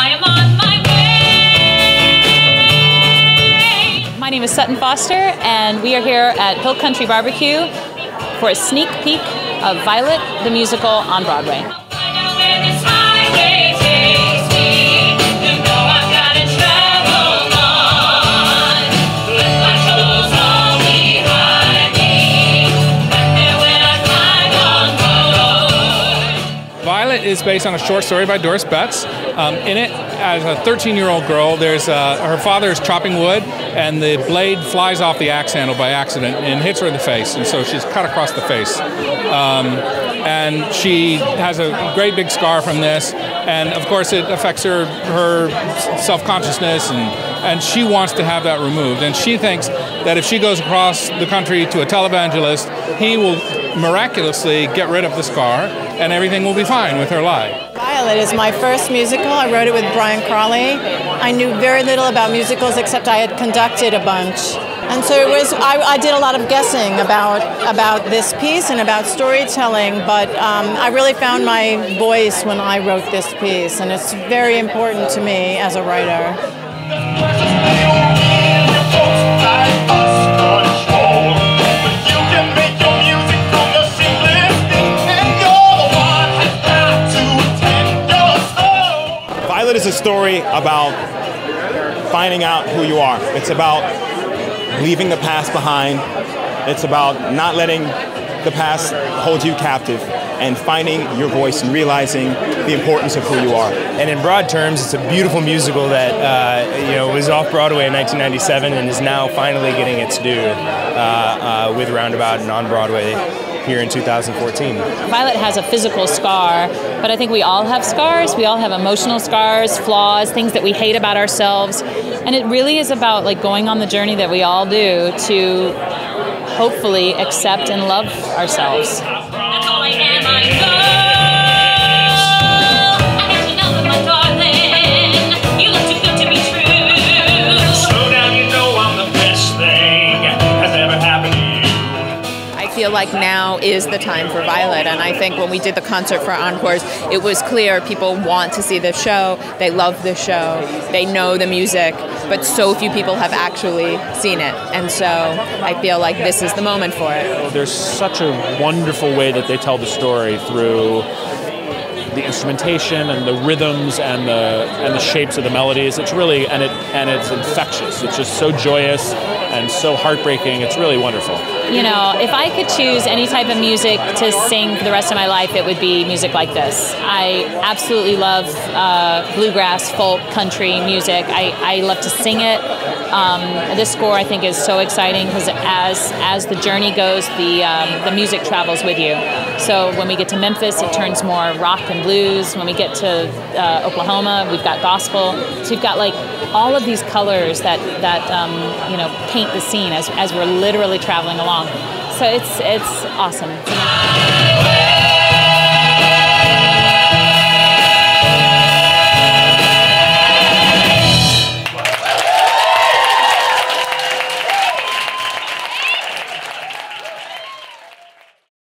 I am on my way. My name is Sutton Foster, and we are here at Hill Country Barbecue for a sneak peek of Violet, the musical on Broadway. Violet is based on a short story by Doris Betts. In it, as a 13-year-old girl, her father is chopping wood, and the blade flies off the axe handle by accident and hits her in the face, and so she's cut across the face. And she has a great big scar from this, and of course it affects her self-consciousness, and she wants to have that removed. And she thinks that if she goes across the country to a televangelist, he will miraculously get rid of the scar, and everything will be fine with her life. Violet is my first musical. I wrote it with Brian Crawley. I knew very little about musicals except I had conducted a bunch. And so I did a lot of guessing about this piece and about storytelling, but I really found my voice when I wrote this piece, and it's very important to me as a writer. Violet is a story about finding out who you are. It's about leaving the past behind. It's about not letting the past hold you captive and finding your voice and realizing the importance of who you are. And in broad terms, it's a beautiful musical that was off Broadway in 1997 and is now finally getting its due with Roundabout and on Broadway here in 2014. Violet has a physical scar, but I think we all have scars. We all have emotional scars, flaws, things that we hate about ourselves. And it really is about going on the journey that we all do to hopefully accept and love ourselves. That's all I am, I know. I have to know that, my darling, you look too good to be true. Slow down, you know I'm the best thing has ever happened to you. I feel like now is the time for Violet, and I think when we did the concert for Encores, it was clear people want to see the show, they love the show, they know the music, but so few people have actually seen it, and so I feel like this is the moment for it. There's such a wonderful way that they tell the story through the instrumentation and the rhythms and the shapes of the melodies. It's really and it's infectious. It's just so joyous and so heartbreaking. It's really wonderful. You know, if I could choose any type of music to sing for the rest of my life, it would be music like this. I absolutely love bluegrass, folk, country music. I love to sing it. This score, I think, is so exciting because as the journey goes, the music travels with you. So when we get to Memphis, it turns more rock and blues. When we get to Oklahoma, we've got gospel. So we've got all of these colors that paint the scene as we're literally traveling along. So it's awesome.